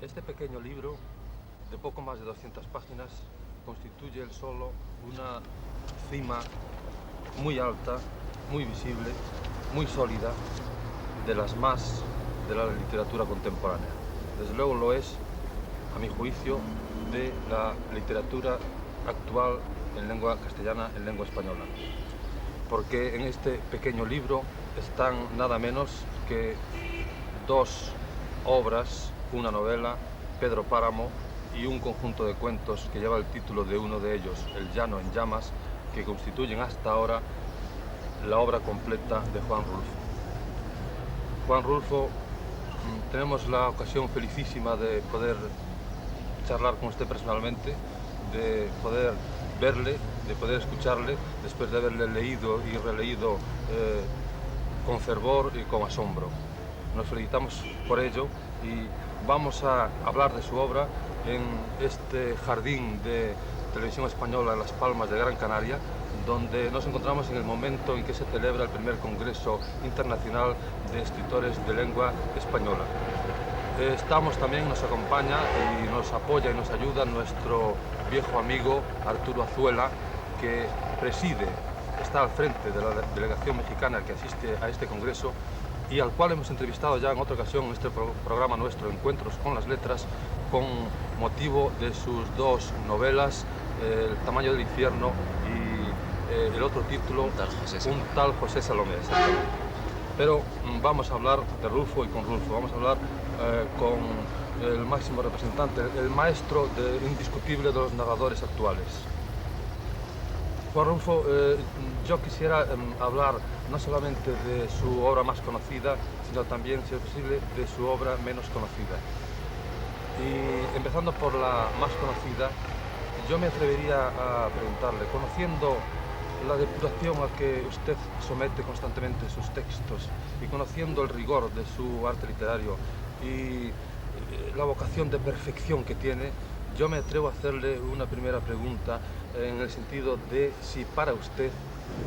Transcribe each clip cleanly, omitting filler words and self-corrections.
Este pequeño libro, de poco más de 200 páginas, constituye él solo una cima muy alta, muy visible, muy sólida, de las más de la literatura contemporánea. Desde luego lo es, a mi juicio, de la literatura actual en lengua castellana, en lengua española. Porque en este pequeño libro están nada menos que dos obras, una novela, Pedro Páramo, y un conjunto de cuentos que lleva el título de uno de ellos, El llano en llamas, que constituyen hasta ahora la obra completa de Juan Rulfo. Juan Rulfo, tenemos la ocasión felicísima de poder charlar con usted personalmente, de poder verle, de poder escucharle, después de haberle leído y releído con fervor y con asombro. Nos felicitamos por ello y vamos a hablar de su obra en este jardín de Televisión Española en Las Palmas de Gran Canaria, donde nos encontramos en el momento en que se celebra el primer Congreso Internacional de Escritores de Lengua Española. También nos acompaña y nos apoya y nos ayuda nuestro viejo amigo Arturo Azuela, que está al frente de la delegación mexicana que asiste a este congreso y al cual hemos entrevistado ya en otra ocasión en este programa nuestro, Encuentros con las Letras, con motivo de sus dos novelas, El tamaño del infierno y el otro título, Un tal José Salomé. Pero vamos a hablar de Rulfo y con Rulfo, vamos a hablar con el máximo representante, el maestro indiscutible de los narradores actuales. Juan Rulfo, yo quisiera hablar no solamente de su obra más conocida, sino también, si es posible, de su obra menos conocida. Y empezando por la más conocida, yo me atrevería a preguntarle, conociendo la depuración a que usted somete constantemente sus textos y conociendo el rigor de su arte literario y la vocación de perfección que tiene, yo me atrevo a hacerle una primera pregunta en el sentido de si para usted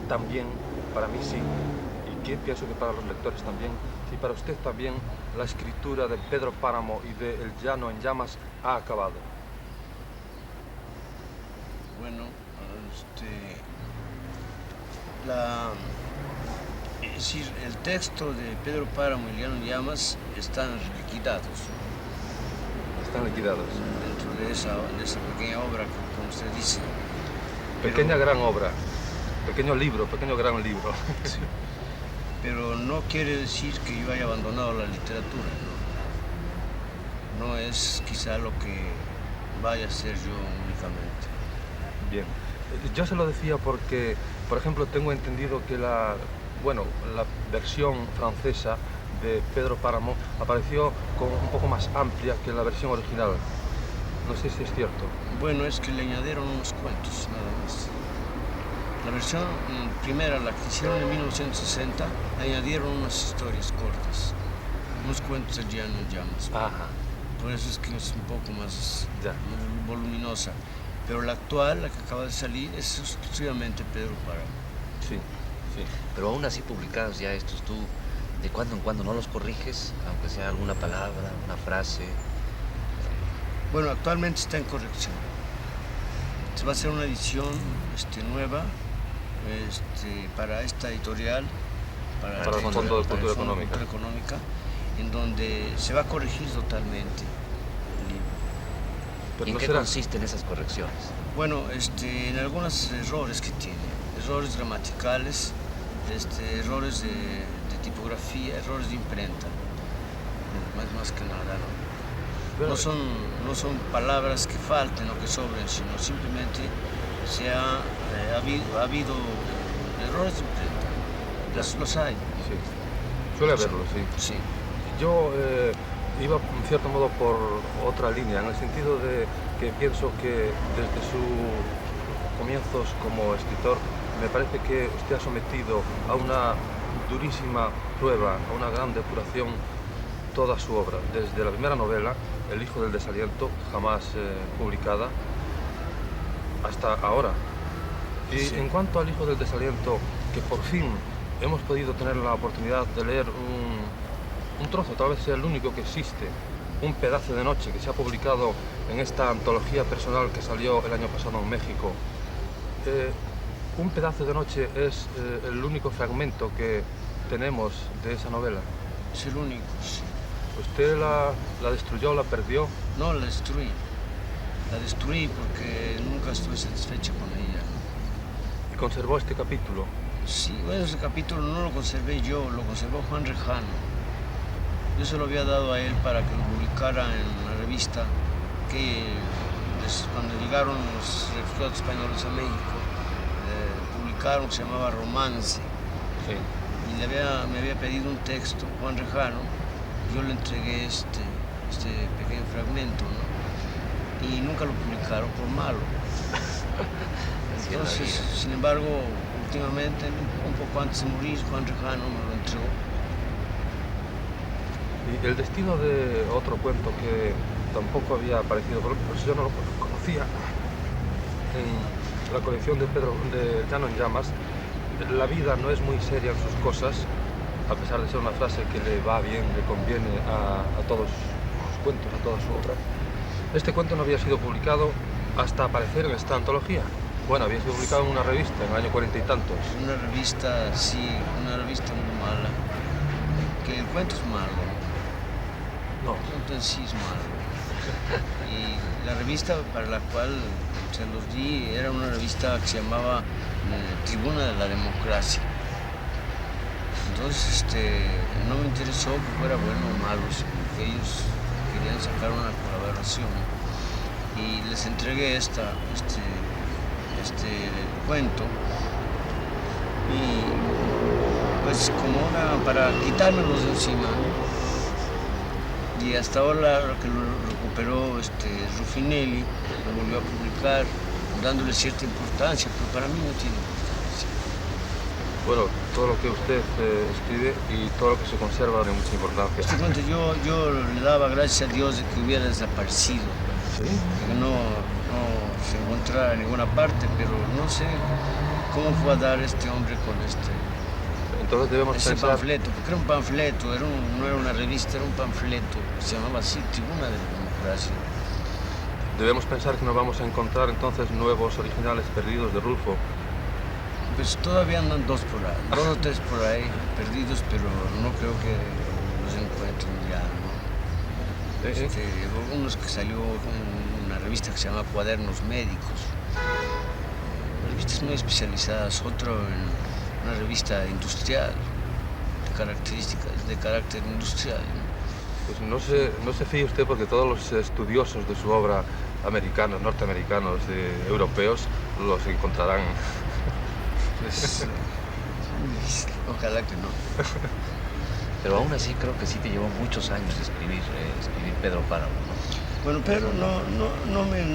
también, para mí sí, y que pienso que para los lectores también, si para usted también la escritura de Pedro Páramo y de El llano en llamas ha acabado. Bueno, es decir, el texto de Pedro Páramo y El llano en llamas están liquidados. Están liquidados. Dentro de esa pequeña obra, como usted dice. Pequeña gran obra, pequeño libro, pequeño gran libro. Sí. Pero no quiere decir que yo haya abandonado la literatura, ¿no? No es quizá lo que vaya a ser yo únicamente. Bien, yo se lo decía porque, por ejemplo, tengo entendido que la versión francesa de Pedro Páramo apareció un poco más amplia que la versión original. No sé si es cierto. Bueno, es que le añadieron unos cuentos, nada más. La versión primera, la que hicieron en 1960, le añadieron unas historias cortas, unos cuentos del llano en llamas. Ajá. Por eso es que es un poco más voluminosa. Pero la actual, la que acaba de salir, es exclusivamente Pedro Páramo. Sí, sí. Pero aún así publicados ya estos, tú de cuando en cuando no los corriges, aunque sea alguna palabra, una frase. Bueno, actualmente está en corrección. Se va a hacer una edición nueva para esta editorial, para el Fondo de Cultura Económica, en donde se va a corregir totalmente el libro. ¿Y en qué consisten esas correcciones? Bueno, en algunos errores que tiene, errores gramaticales, errores de tipografía, errores de imprenta, más que nada, ¿no? No son palabras que falten o que sobren, sino simplemente ha habido errores de imprenta. Los hay. Sí. Suele haberlo, sí. Sí. Yo iba, en cierto modo, por otra línea, en el sentido de que pienso que desde sus comienzos como escritor, me parece que usted ha sometido a una durísima prueba, a una gran depuración, toda su obra, desde la primera novela, El hijo del desaliento, jamás publicada, hasta ahora. Y sí. En cuanto al hijo del desaliento, que por fin hemos podido tener la oportunidad de leer un trozo, tal vez sea el único que existe, Un pedazo de noche, que se ha publicado en esta antología personal que salió el año pasado en México. Un pedazo de noche es el único fragmento que tenemos de esa novela. Es el único, sí. ¿Usted la destruyó, la perdió? No, la destruí. La destruí porque nunca estuve satisfecho con ella. ¿Y conservó este capítulo? Sí, bueno, ese capítulo no lo conservé yo, lo conservó Juan Rejano. Yo se lo había dado a él para que lo publicara en una revista que cuando llegaron los refugiados españoles a México, publicaron, se llamaba Romance. Sí. Y me había pedido un texto, Juan Rejano, yo le entregué este pequeño fragmento, ¿no? Y nunca lo publicaron por malo. Entonces, sin embargo, últimamente, un poco antes de morir, Juan Rejano me lo entregó. Y el destino de otro cuento que tampoco había aparecido, pues yo no lo conocía, en la colección de Llano en Llamas. La vida no es muy seria en sus cosas, a pesar de ser una frase que le va bien, le conviene a todos sus cuentos, a toda su obra. Este cuento no había sido publicado hasta aparecer en esta antología. Bueno, había sido publicado en una revista en el año 40 y tantos. Una revista, sí, una revista muy mala. Que el cuento es malo. No. El cuento en sí es malo. Y la revista para la cual se los di era una revista que se llamaba Tribuna de la Democracia. Entonces, no me interesó que fuera bueno o malo, sino que ellos querían sacar una colaboración. Y les entregué este cuento. Y pues como para quitármelos de encima, ¿no? Y hasta ahora que lo recuperó Ruffinelli, lo volvió a publicar, dándole cierta importancia, pero para mí no tiene importancia. Bueno, todo lo que usted escribe y todo lo que se conserva tiene mucha importancia. Este cuento yo le daba gracias a Dios de que hubiera desaparecido, ¿Sí? que no se encontrara en ninguna parte, pero no sé cómo fue a dar este hombre con Entonces debemos ese pensar... panfleto, porque era un panfleto, no era una revista, era un panfleto, se llamaba así, Tribuna de la Democracia. Debemos pensar que nos vamos a encontrar entonces nuevos originales perdidos de Rulfo. Pues todavía andan dos o tres por ahí perdidos, pero no creo que los encuentren ya, ¿no? Unos que salió en una revista que se llama Cuadernos Médicos, revistas muy especializadas, otro en una revista industrial, de carácter industrial, ¿no? Pues no se fíe usted porque todos los estudiosos de su obra, americanos, norteamericanos, europeos, los encontrarán. Pues, ojalá que no. Pero aún así creo que sí te llevó muchos años escribir Pedro Páramo, ¿no? Bueno, pero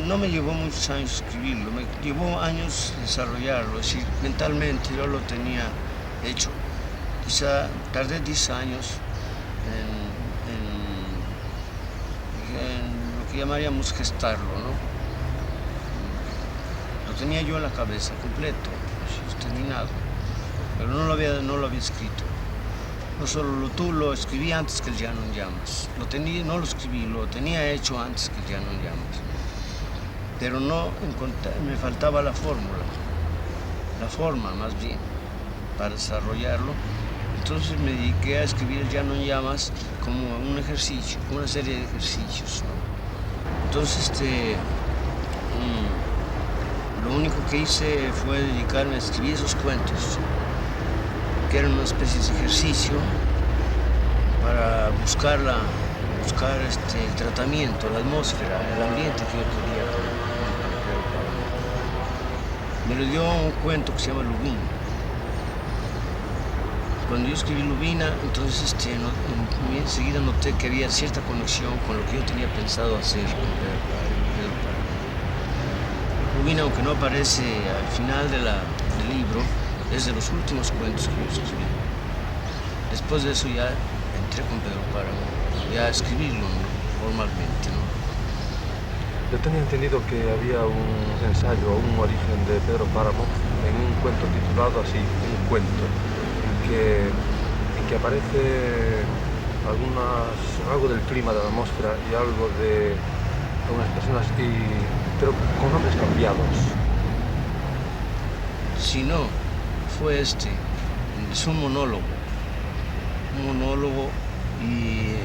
no me llevó muchos años escribirlo, me llevó años desarrollarlo, es decir, mentalmente yo lo tenía hecho. Quizá tardé 10 años en lo que llamaríamos gestarlo, ¿no? Lo tenía yo en la cabeza, completo, terminado, pero no lo había escrito. No solo lo escribí antes que el Llano en Llamas. No lo escribí, lo tenía hecho antes que el Llano en Llamas. Pero me faltaba la forma más bien, para desarrollarlo. Entonces me dediqué a escribir el Llano en Llamas como un ejercicio, una serie de ejercicios, ¿no? Entonces, lo único que hice fue dedicarme a escribir esos cuentos, que eran una especie de ejercicio para buscar el tratamiento, la atmósfera, el ambiente que yo quería con me lo dio un cuento que se llama Lubina. Cuando yo escribí Lubina, entonces enseguida noté que había cierta conexión con lo que yo tenía pensado hacer con Pedro Páramo. Lubina, aunque no aparece al final del libro, es de los últimos cuentos que yo escribí. Después de eso ya entré con Pedro Páramo, ya a escribirlo, ¿no? Formalmente, ¿no? Yo tenía entendido que había un ensayo o un origen de Pedro Páramo en un cuento titulado así, un cuento, en que aparece algo del clima de la atmósfera y algo de algunas personas, pero con nombres cambiados. Si no, fue es un monólogo. Un monólogo y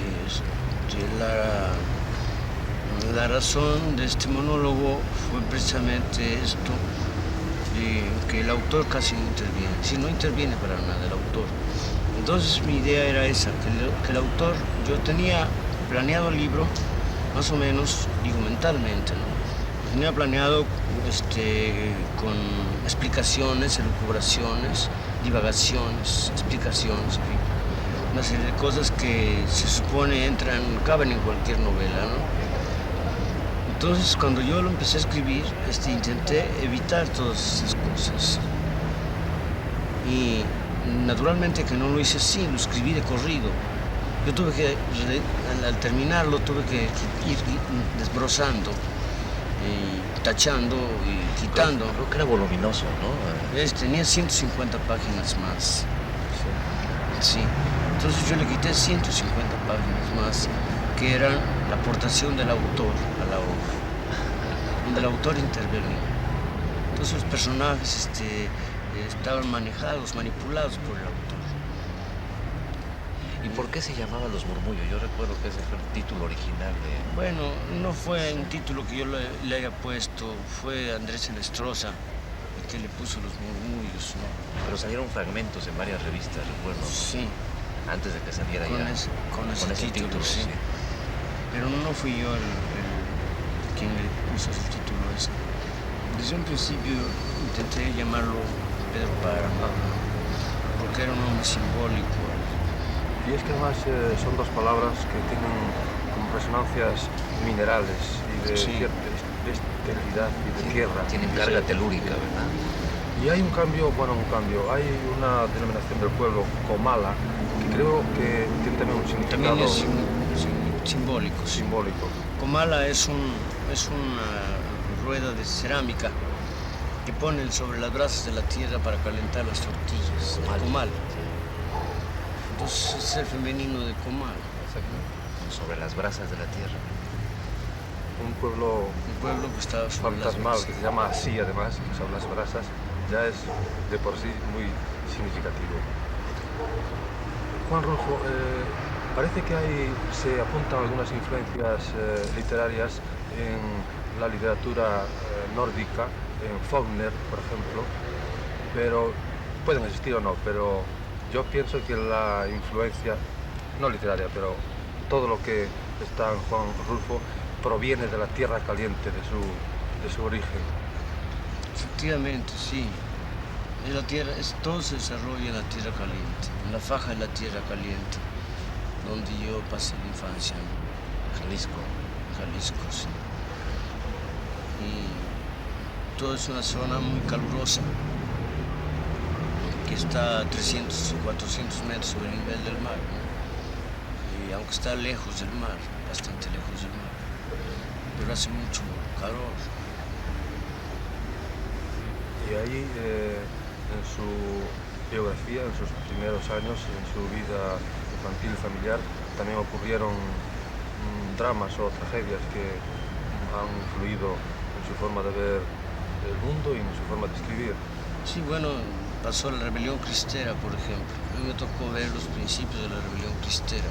la razón de este monólogo fue precisamente esto, de que el autor casi no interviene, si no interviene para nada el autor. Entonces mi idea era esa, que el autor, yo tenía planeado el libro, más o menos, digo mentalmente, ¿no? Tenía planeado con explicaciones, elucubraciones, divagaciones, explicaciones, en fin, una serie de cosas que se supone caben en cualquier novela, ¿no? Entonces, cuando yo lo empecé a escribir, intenté evitar todas esas cosas. Y naturalmente que no lo hice así, lo escribí de corrido. Yo tuve que, al terminarlo, tuve que ir desbrozando, y tachando y quitando. Creo que era voluminoso, ¿no? Tenía 150 páginas más. Sí. Entonces yo le quité 150 páginas más, que eran la aportación del autor a la obra, donde el autor intervenía. Entonces los personajes estaban manejados, manipulados por el autor. ¿Y por qué se llamaba Los Murmullos? Yo recuerdo que ese fue el título original de... Bueno, no fue un título que yo le haya puesto, fue Andrés Enestrosa el que le puso Los Murmullos, ¿no? Pero salieron fragmentos en varias revistas, recuerdo. Sí. Antes de que saliera con ya. Con ese título, sí. Pero no fui yo quien le puso el título ese. Desde un principio intenté llamarlo Pedro Páramo, porque era un nombre simbólico. Y es que además son dos palabras que tienen como resonancias minerales y de cierta esterilidad y de tierra. Tienen carga telúrica, ¿verdad? Y hay un cambio, hay una denominación del pueblo, Comala, que creo que tiene también un significado... También es simbólico. Simbólico. Comala es una rueda de cerámica que ponen sobre las brasas de la tierra para calentar las tortillas. Comal. Entonces es el femenino de Comal. Sobre las brasas de la tierra. Un pueblo que está sobre fantasmal, que se llama así además, que son las brasas, ya es de por sí muy significativo. Juan Rulfo, parece que se apuntan algunas influencias literarias en la literatura nórdica, en Faulkner, por ejemplo, pero pueden existir o no, pero yo pienso que la influencia, no literaria, pero todo lo que está en Juan Rulfo proviene de la tierra caliente, de su origen. Efectivamente, sí. Todo se desarrolla en la tierra caliente, en la faja de la tierra caliente, donde yo pasé la infancia, ¿no? Jalisco, sí. Y todo es una zona muy calurosa, que está a 300 o 400 metros sobre el nivel del mar, ¿no? Y aunque está lejos del mar, bastante lejos del mar, pero hace mucho calor. Y ahí, en su biografía, en sus primeros años, en su vida infantil y familiar, también ocurrieron dramas o tragedias que han influido en su forma de ver el mundo y en su forma de escribir. Sí, bueno, pasó la rebelión cristera, por ejemplo. A mí me tocó ver los principios de la rebelión cristera.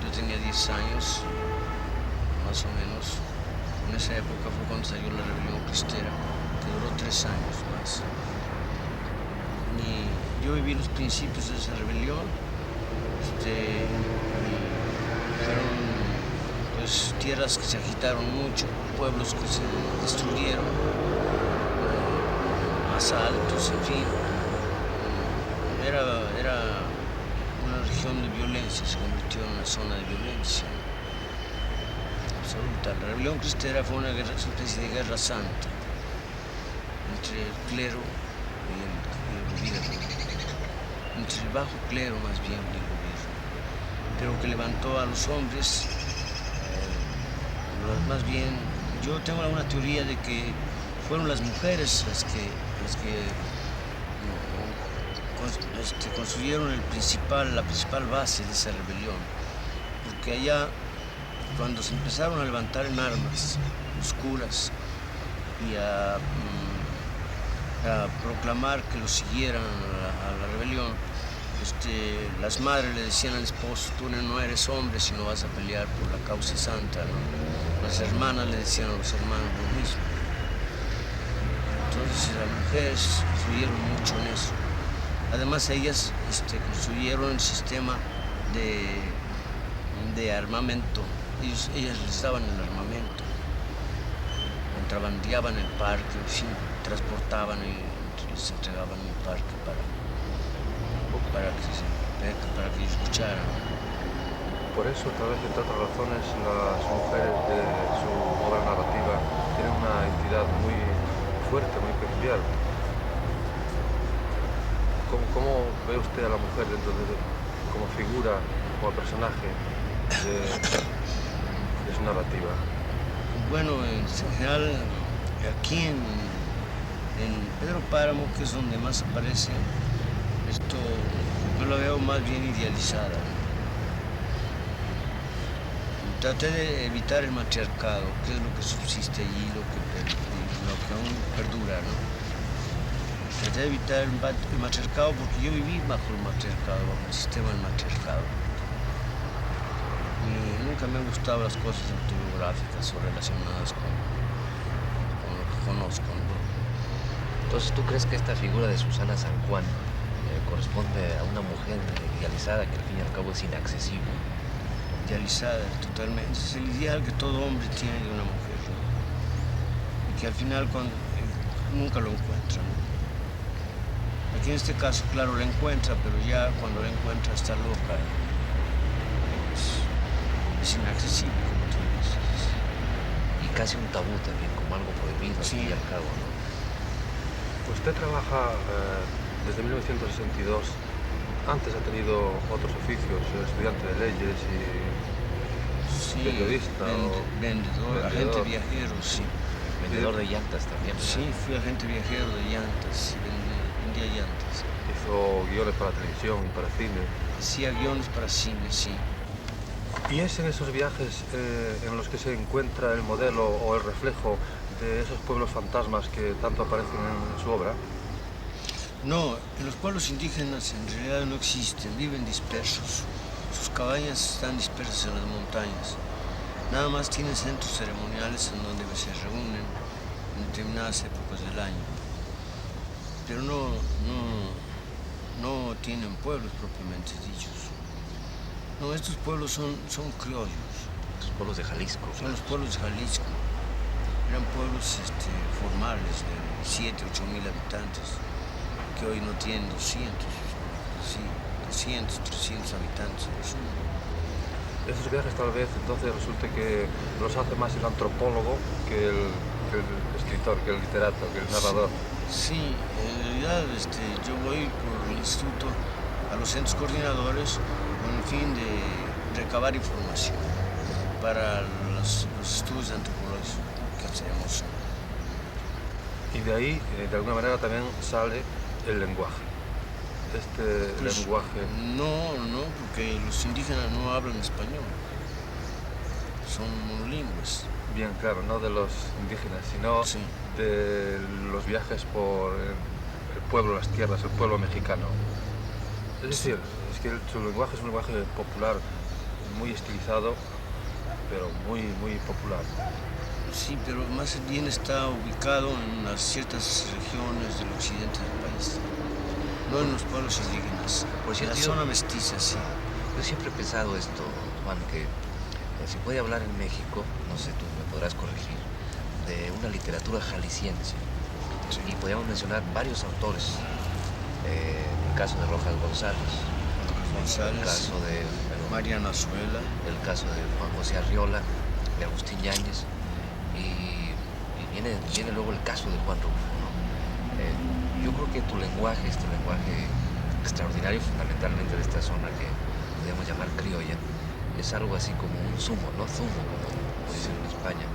Yo tenía 10 años, más o menos. En esa época fue cuando salió la rebelión cristera, que duró 3 años más. Y yo viví los principios de esa rebelión. Fueron pues, tierras que se agitaron mucho, pueblos que se destruyeron, asaltos, en fin. Era una región de violencia, se convirtió en una zona de violencia absoluta. La rebelión cristera fue una especie de guerra santa entre el clero y el gobierno, entre el bajo clero más bien y el gobierno, pero que levantó a los hombres, más bien, yo tengo una teoría de que fueron las mujeres las que construyeron la principal base de esa rebelión. Porque allá, cuando se empezaron a levantar en armas oscuras y a proclamar que lo siguieran a la rebelión, las madres le decían al esposo: tú no eres hombre si no vas a pelear por la causa santa, ¿no? Las hermanas le decían a los hermanos lo mismo. Entonces las mujeres influyeron mucho en eso. Además ellas construyeron el sistema de armamento. Ellas les daban el armamento, contrabandeaban el parque, en fin, transportaban y les entregaban el parque para que ellos escucharan. Por eso, tal vez, entre otras razones, las mujeres de su obra narrativa tienen una entidad muy fuerte, muy peculiar. ¿Cómo ve usted a la mujer como figura, como personaje de su narrativa? Bueno, en general, aquí en Pedro Páramo, que es donde más aparece, yo la veo más bien idealizada. Traté de evitar el matriarcado, que es lo que subsiste allí, lo que aún perdura, ¿no? Traté de evitar el matriarcado porque yo viví bajo el matriarcado, bajo el sistema del matriarcado. Y nunca me han gustado las cosas autobiográficas o relacionadas con lo que conozco, ¿no? Entonces, ¿tú crees que esta figura de Susana San Juan corresponde a una mujer idealizada que al fin y al cabo es inaccesible? Idealizada totalmente. Es el ideal que todo hombre tiene de una mujer, ¿no? Y que al final nunca lo encuentra, ¿no? Aquí en este caso, claro, la encuentra, pero ya cuando la encuentra está loca. Es inaccesible, como tú dices. Y casi un tabú también, como algo prohibido, Sí. al fin y al cabo, ¿no? Usted trabaja desde 1962. Antes ha tenido otros oficios, estudiante de leyes Sí, periodista vendedor, agente viajero, sí. Vendedor de llantas también, ¿verdad? Sí, fui agente viajero de llantas, sí, vendía llantas. hizo guiones para televisión y para cine. Hacía guiones para cine, sí. ¿Y es en esos viajes en los que se encuentra el modelo o el reflejo de esos pueblos fantasmas que tanto aparecen en su obra? No, en los pueblos indígenas en realidad no existen, viven dispersos. Sus cabañas están dispersas en las montañas. Nada más tienen centros ceremoniales en donde se reúnen en determinadas épocas del año. Pero no tienen pueblos propiamente dichos. No, estos pueblos son criollos. Los pueblos de Jalisco. Son los pueblos de Jalisco. Eran pueblos formales de 7, 8 mil habitantes, que hoy no tienen 200, sí, 200, 300 habitantes. Esos viajes tal vez entonces resulte que los hace más el antropólogo que el escritor, que el literato, que el narrador. Sí, en realidad yo voy por el instituto a los centros coordinadores con el fin de recabar información para los estudios antropológicos que hacemos. Y de ahí, de alguna manera, también sale el lenguaje. Lenguaje. No, porque los indígenas no hablan español. Son monolingües. Bien, claro, no de los indígenas, sino Sí. de los viajes por el pueblo, las tierras, el pueblo mexicano. Es decir, es que su lenguaje es un lenguaje popular, muy estilizado, pero muy, muy popular. Sí, pero más bien está ubicado en ciertas regiones del occidente del país, no en los pueblos indígenas. Por En cierto, la zona mestiza, sí. Yo siempre he pensado esto, Juan, que se puede hablar en México, no sé, tú me podrás corregir, de una literatura jalisciense. Sí. Y podríamos mencionar varios autores. El caso de Rojas González, González, el caso de Mariana Azuela. el caso de Juan José Arriola, de Agustín Yáñez, y viene luego el caso de Juan Rulfo, ¿no? Yo creo que tu lenguaje, este lenguaje extraordinario, fundamentalmente de esta zona que podríamos llamar criolla, es algo así como un zumo, ¿no? Zumo, como dicen en España,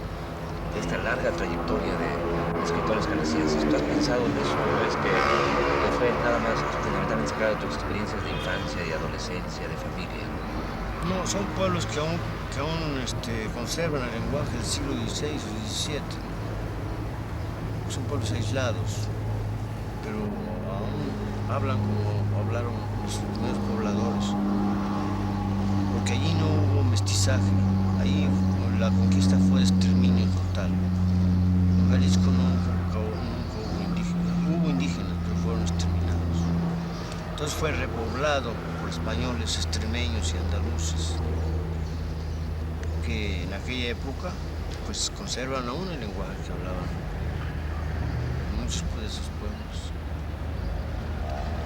de esta larga trayectoria de escritores jaliscienses. ¿Tú has pensado en eso? ¿O es que fue nada más fundamentalmente mezclar tus experiencias de infancia, de adolescencia, de familia. No, son pueblos que aún conservan el lenguaje del siglo XVI o XVII. Son pueblos aislados, pero aún hablan como hablaron los primeros pobladores. Porque allí no hubo mestizaje, allí la conquista fue exterminio total. En Jalisco nunca hubo indígenas, pero fueron exterminados. Entonces fue repoblado por españoles, extremeños y andaluces, que en aquella época pues conservan aún el lenguaje que hablaban muchos de esos pueblos.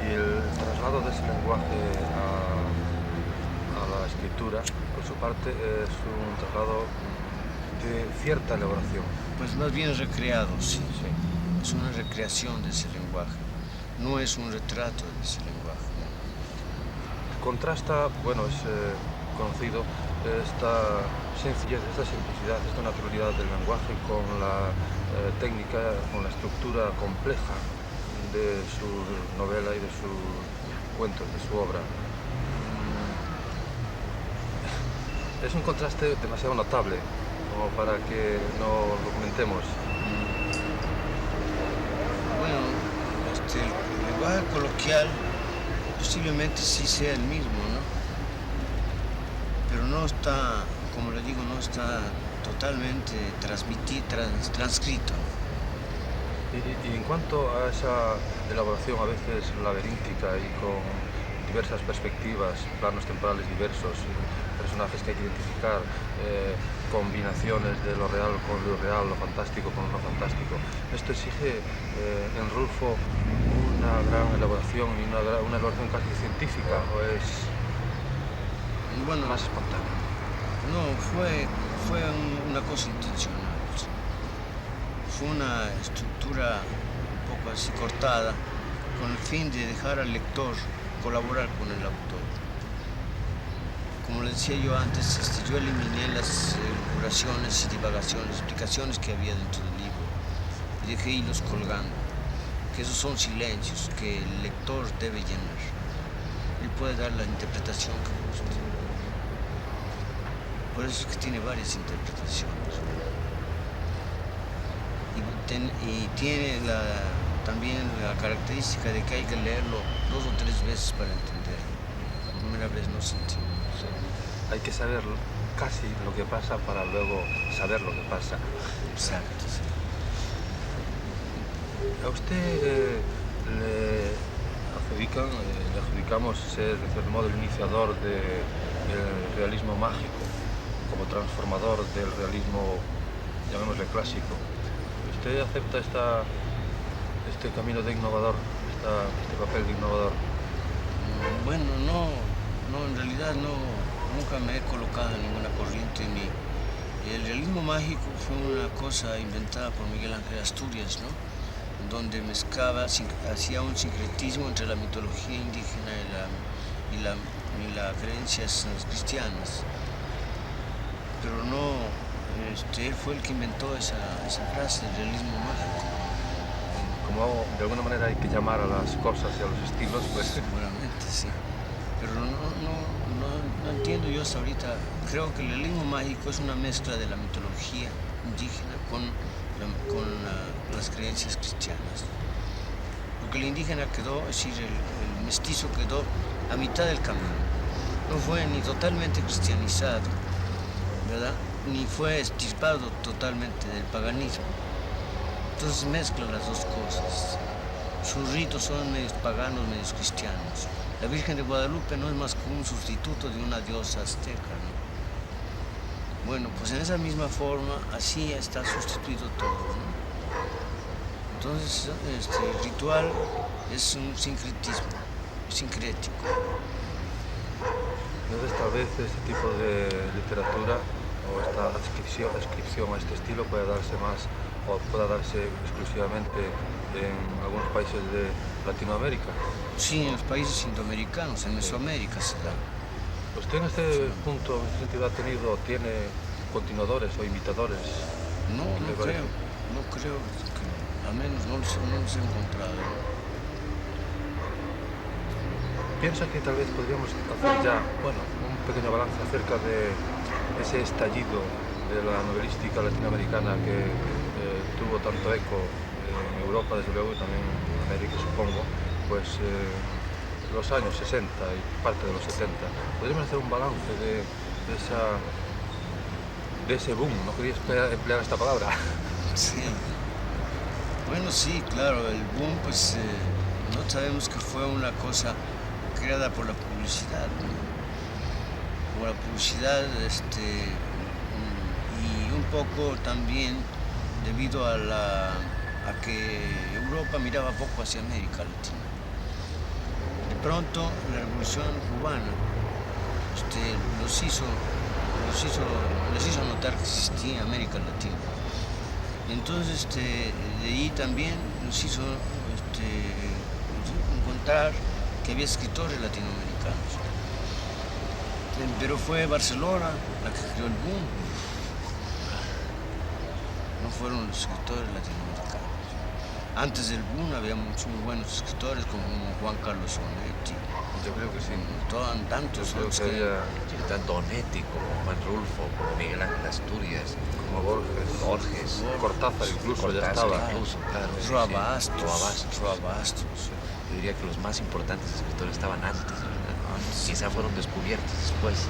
Y el traslado de ese lenguaje a la escritura, por su parte, es un traslado de cierta elaboración. Pues más bien recreado, sí. Sí. Es una recreación de ese lenguaje, no es un retrato de ese lenguaje. Contrasta, bueno, es conocido esta sencillez, esta simplicidad, esta naturalidad del lenguaje con la técnica, con la estructura compleja de su novela y de sus cuentos, de su obra. Es un contraste demasiado notable como para que no lo comentemos. Bueno, el lenguaje coloquial posiblemente sí sea el mismo, ¿no? Pero no está, como le digo, no está totalmente transcrito. Y en cuanto a esa elaboración a veces laberíntica y con diversas perspectivas, planos temporales diversos, personajes que hay que identificar, combinaciones de lo real con lo irreal, lo fantástico con lo no fantástico, esto exige en Rulfo una gran elaboración y una elaboración casi científica, o es Bueno, más espontánea. no, fue una cosa intencional. Fue una estructura un poco así cortada con el fin de dejar al lector colaborar con el autor. Como le decía yo antes, yo eliminé las elucubraciones y divagaciones, explicaciones que había dentro del libro y dejé hilos colgando, que esos son silencios que el lector debe llenar. Él puede dar la interpretación que guste. Por eso es que tiene varias interpretaciones. Y tiene también la característica de que hay que leerlo 2 o 3 veces para entenderlo. La primera vez no se entiende. Hay que saber casi lo que pasa para luego saber lo que pasa. Exacto. Sí. A usted le adjudicamos ser, de cierto modo, el iniciador del realismo mágico, como transformador del realismo, llamémosle clásico. ¿Usted acepta este camino de innovador, este papel de innovador? Bueno, no, en realidad nunca me he colocado en ninguna corriente ni... El realismo mágico fue una cosa inventada por Miguel Ángel Asturias, ¿no? Donde mezclaba, hacía un sincretismo entre la mitología indígena y las creencias cristianas. Pero no, él fue el que inventó esa frase, el realismo mágico. Como de alguna manera hay que llamar a las cosas y a los estilos, pues... Seguramente, sí. Pero no entiendo yo hasta ahorita. Creo que el realismo mágico es una mezcla de la mitología indígena con las creencias cristianas. Porque el indígena quedó, es decir, el mestizo quedó a mitad del camino. No fue ni totalmente cristianizado, ¿verdad? Ni fue extirpado totalmente del paganismo. Entonces mezclan las dos cosas. Sus ritos son medios paganos, medios cristianos. La Virgen de Guadalupe no es más que un sustituto de una diosa azteca, ¿no? Bueno, pues en esa misma forma, así está sustituido todo, ¿no? Entonces, el ritual es un sincretismo, sincrético. Entonces, tal vez este tipo de literatura o esta adscripción a este estilo pueda darse más o pueda darse exclusivamente en algunos países de Latinoamérica. Sí, en los países indoamericanos, en Mesoamérica se da. ¿Usted en este punto, en este sentido, tiene continuadores o imitadores? No creo que, al menos no los he encontrado. piensa que tal vez podríamos hacer ya, bueno, un pequeño balance acerca de ese estallido de la novelística latinoamericana que tuvo tanto eco en Europa, desde luego, y también en América, supongo, pues los años 60 y parte de los 70. ¿Podríamos hacer un balance de ese boom? No quería emplear esta palabra. Sí. Bueno, sí, claro, el boom, pues no sabemos que fue una cosa creada por la publicidad, ¿no? Por la publicidad, y un poco también debido a que Europa miraba poco hacia América Latina. De pronto, la revolución cubana les hizo notar que existía América Latina. Entonces, de ahí también nos hizo encontrar que había escritores latinoamericanos. Pero fue Barcelona la que creó el boom. No fueron los escritores latinoamericanos. Antes del boom había muchos muy buenos escritores como Juan Carlos Onetti. Yo creo que sí. Tantos Yo creo otros que había Tanto Onetti como Juan Rulfo, como Miguel Ángel Asturias, como Borges, Cortázar incluso ya estaba. Incluso, claro. Roa sí. Bastos. Yo diría que los más importantes escritores estaban antes, ¿verdad? Quizá fueron descubiertos después.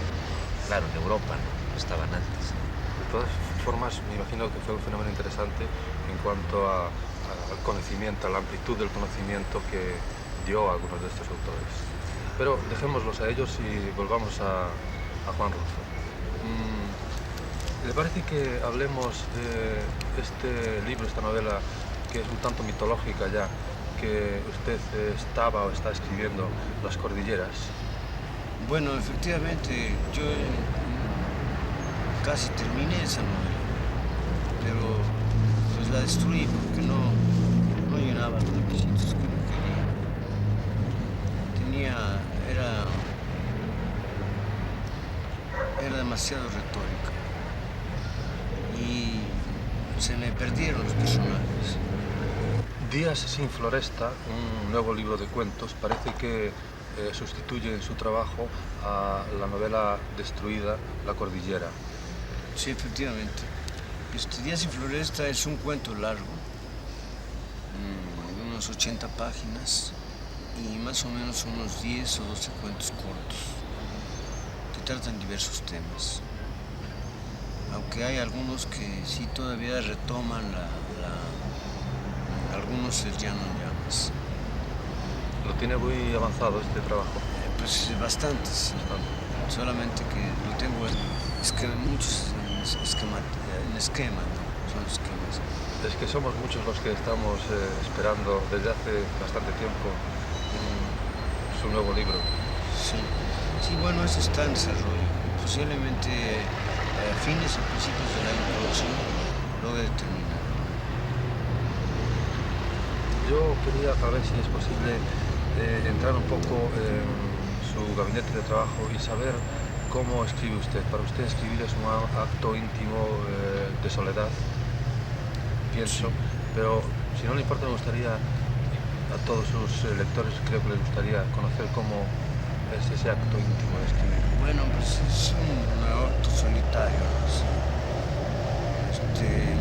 Claro, en Europa, ¿no? Estaban antes. De todas formas, me imagino que fue un fenómeno interesante en cuanto al conocimiento, a la amplitud del conocimiento que dio a algunos de estos autores. Pero dejémoslos a ellos y volvamos a Juan Rulfo. ¿Le parece que hablemos de este libro, esta novela, que es un tanto mitológica ya, que usted estaba o está escribiendo, Las Cordilleras? Bueno, efectivamente, yo casi terminé esa novela, pero pues la destruí porque no llenaba los requisitos que yo quería. Era demasiado retórica y se me perdieron los personajes. Días sin floresta, un nuevo libro de cuentos, parece que sustituye en su trabajo a la novela destruida, La Cordillera. Sí, efectivamente. Días sin floresta es un cuento largo, unos 80 páginas y más o menos unos 10 o 12 cuentos cortos que tratan diversos temas. Aunque hay algunos que sí todavía retoman algunos se llaman llamas. ¿Lo tiene muy avanzado este trabajo? Pues bastantes. Solamente que lo tengo muchos en esquema, ¿no? Son esquemas. Es que somos muchos los que estamos esperando desde hace bastante tiempo su nuevo libro. Sí, bueno, eso está en desarrollo. Posiblemente a fines o principios del año próximo logre terminar. Yo quería, a ver si es posible, entrar un poco en su gabinete de trabajo y saber cómo escribe usted. Para usted escribir es un acto íntimo de soledad, pienso, pero si no le importa, me gustaría a todos sus lectores, creo que les gustaría conocer cómo es ese acto íntimo de escribir. Bueno, pues es un acto solitario.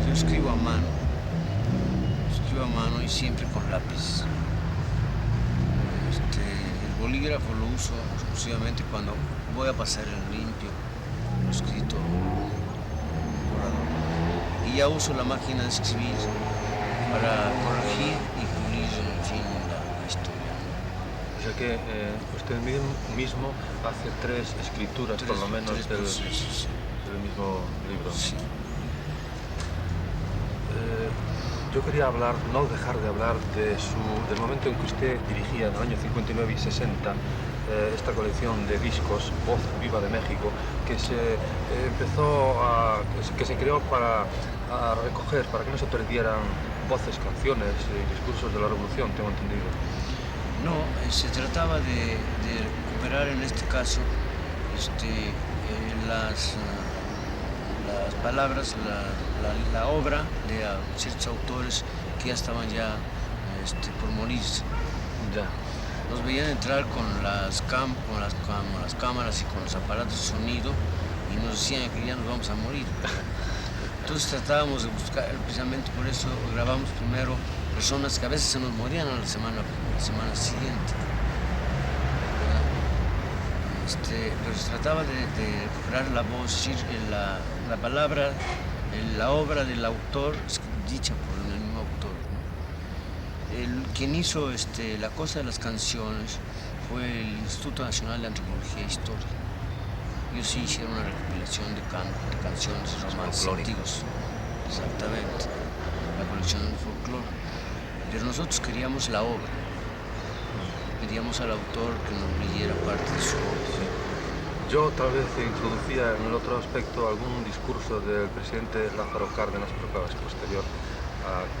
Yo escribo a mano y siempre con lápiz. El bolígrafo lo uso exclusivamente cuando voy a pasar en limpio, lo escrito borrador. Y ya uso la máquina de escribir para corregir y pulir, en fin, la historia. O sea que usted mismo hace 3 escrituras, por lo menos, del mismo libro. Sí. Yo quería no dejar de hablar del momento en que usted dirigía, en el año 59 y 60, esta colección de discos, Voz Viva de México, que se creó para recoger, para que no se perdieran voces, canciones y discursos de la revolución, tengo entendido. No, se trataba de recuperar en este caso las palabras, la obra de ciertos autores que ya estaban por morirse. Ya. nos veían entrar con las cámaras y con los aparatos de sonido y nos decían que ya nos vamos a morir. Entonces tratábamos de buscar, precisamente por eso grabamos primero personas que a veces se nos morían a la semana siguiente. Pero se trataba de recuperar la voz, la palabra, la obra del autor, dicha por el mismo autor, ¿no? Quien hizo la cosa de las canciones fue el Instituto Nacional de Antropología e Historia. Ellos sí hicieron una recopilación de canciones y romances antiguos. Exactamente, la colección del folclore. Pero nosotros queríamos la obra. Pedíamos al autor que nos leyera parte de su obra. Yo tal vez introducía en el otro aspecto algún discurso del presidente Lázaro Cárdenas, pero claro, es posterior,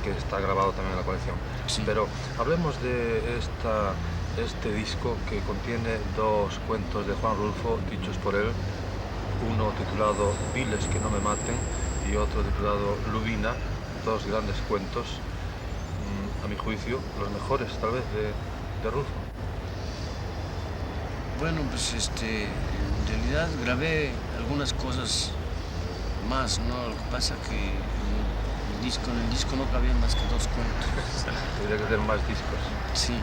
que está grabado también en la colección. Sí. Pero hablemos de este disco que contiene dos cuentos de Juan Rulfo dichos por él, uno titulado Diles que no me maten y otro titulado Lubina, dos grandes cuentos, a mi juicio, los mejores tal vez de Rulfo. Bueno, pues en realidad grabé algunas cosas más, ¿no? Lo que pasa que en el disco no cabían más que dos cuentos. Tendría que ser más discos. Sí.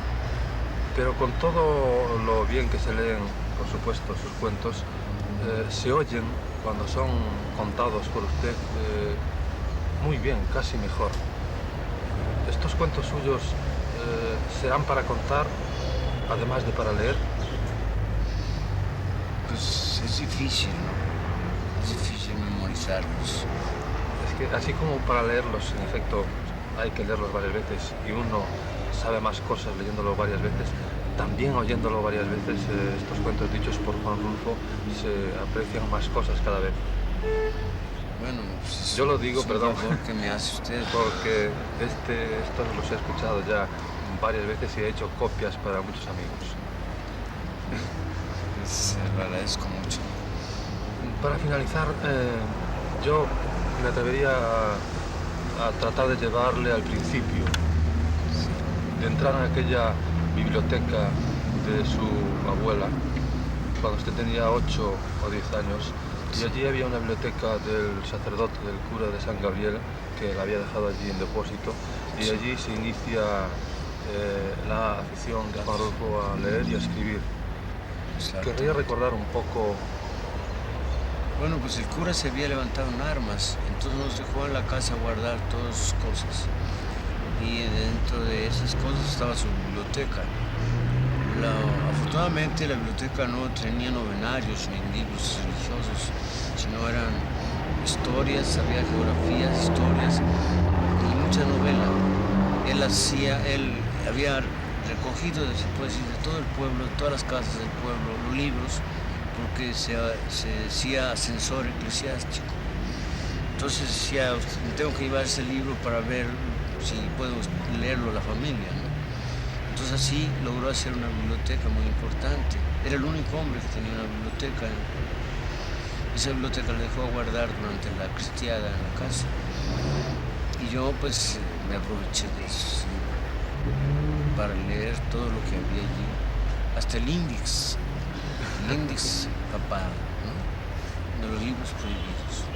Pero con todo lo bien que se leen, por supuesto, sus cuentos, se oyen cuando son contados por usted muy bien, casi mejor. ¿Estos cuentos suyos serán para contar, además de para leer? Pues es difícil, ¿no? Es difícil memorizarlos. Es que así como para leerlos, en efecto, hay que leerlos varias veces y uno sabe más cosas leyéndolo varias veces, también oyéndolo varias veces, estos cuentos dichos por Juan Rulfo se aprecian más cosas cada vez. Bueno, pues yo lo digo, perdón, que me hace usted, porque estos los he escuchado ya varias veces y he hecho copias para muchos amigos. Se lo agradezco mucho. Para finalizar, yo me atrevería a tratar de llevarle al principio, de entrar en aquella biblioteca de su abuela, cuando usted tenía 8 o 10 años, y allí había una biblioteca del sacerdote, del cura de San Gabriel, que la había dejado allí en depósito, y allí se inicia la afición de Juan Rulfo a leer y a escribir. Querría recordar un poco. Bueno, pues el cura se había levantado en armas, entonces nos dejó en la casa guardar todas sus cosas. Y dentro de esas cosas estaba su biblioteca. Afortunadamente la biblioteca no tenía novenarios ni libros religiosos, sino eran historias, había geografías, historias y mucha novela. Él había recogido, se puede decir, de todo el pueblo, de todas las casas del pueblo, los libros, porque se decía censor eclesiástico. Entonces decía, tengo que llevar ese libro para ver si puedo leerlo a la familia, ¿no? Entonces así logró hacer una biblioteca muy importante. Era el único hombre que tenía una biblioteca. Esa biblioteca la dejó a guardar durante la cristiada en la casa. Y yo pues me aproveché de eso, ¿sí? Para leer todo lo que había allí, hasta el índice papal, ¿no? De los libros prohibidos.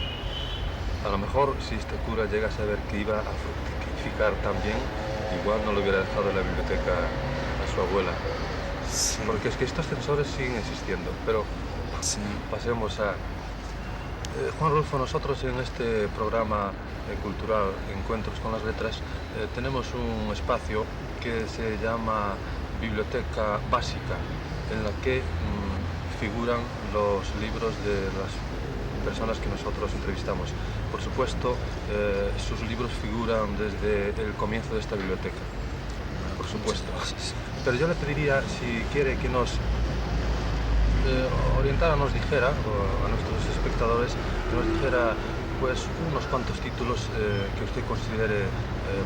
A lo mejor si este cura llega a saber que iba a fructificar también, igual no lo hubiera dejado en la biblioteca a su abuela. Sí. Porque es que estos censores siguen existiendo, pero Sí. pasemos a... Juan Rulfo, nosotros en este programa cultural Encuentros con las Letras tenemos un espacio que se llama Biblioteca Básica, en la que figuran los libros de las personas que nosotros entrevistamos. Por supuesto, sus libros figuran desde el comienzo de esta biblioteca, por supuesto. Pero yo le pediría, si quiere, que nos orientara, nos dijera, a nuestros espectadores, que nos dijera pues unos cuantos títulos que usted considere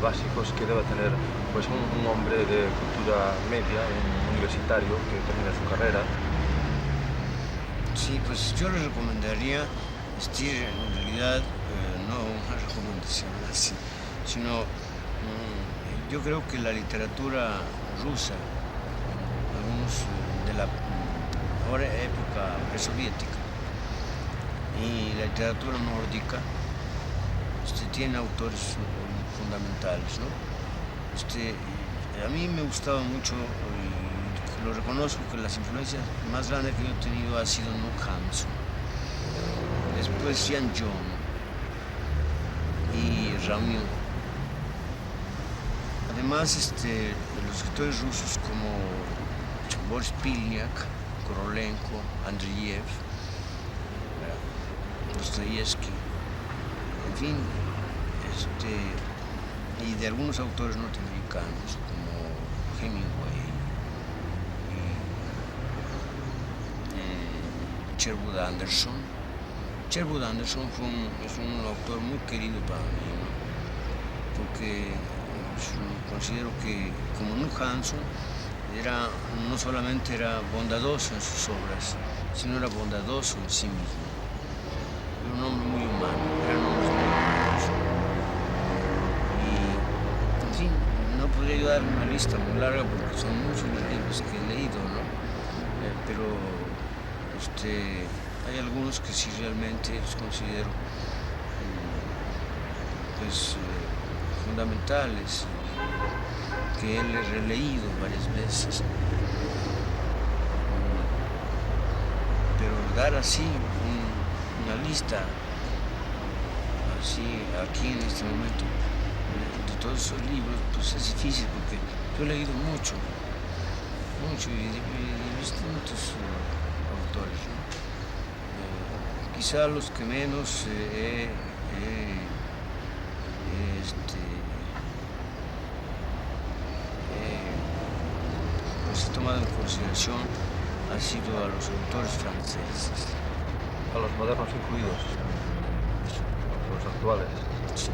básicos que deba tener pues un hombre de cultura media, un universitario que termine su carrera. Sí, pues yo le recomendaría, en realidad, no una recomendación así, sino yo creo que la literatura rusa, al digamos, de la ahora época presoviética. Y la literatura nórdica tiene autores fundamentales, ¿no? A mí me gustaba mucho, y lo reconozco, que las influencias más grandes que yo he tenido ha sido Knut Hamsun, después Jan John y Ramiu. Además, los escritores rusos como Boris Pilniak, Korolenko, Andreyev, Dostoyevsky, en fin, y de algunos autores norteamericanos como Hemingway y Sherwood Anderson. Sherwood Anderson es un autor muy querido para mí, ¿no? Porque considero que, como Knut Hamsun, no solamente era bondadoso en sus obras, sino era bondadoso en sí mismo. Era un hombre muy humano, era un hombre muy amoroso. Y, en fin, no podría yo dar una lista muy larga porque son muchos los libros que he leído, ¿no? Pero hay algunos que sí realmente los considero pues, fundamentales, que él he releído varias veces. Pero dar así una lista, así aquí en este momento, de todos esos libros, pues es difícil porque yo he leído mucho y de distintos autores, ¿no? Quizá los que menos pues he tomado en consideración han sido a los autores franceses. A los modernos incluidos, los actuales. Sí.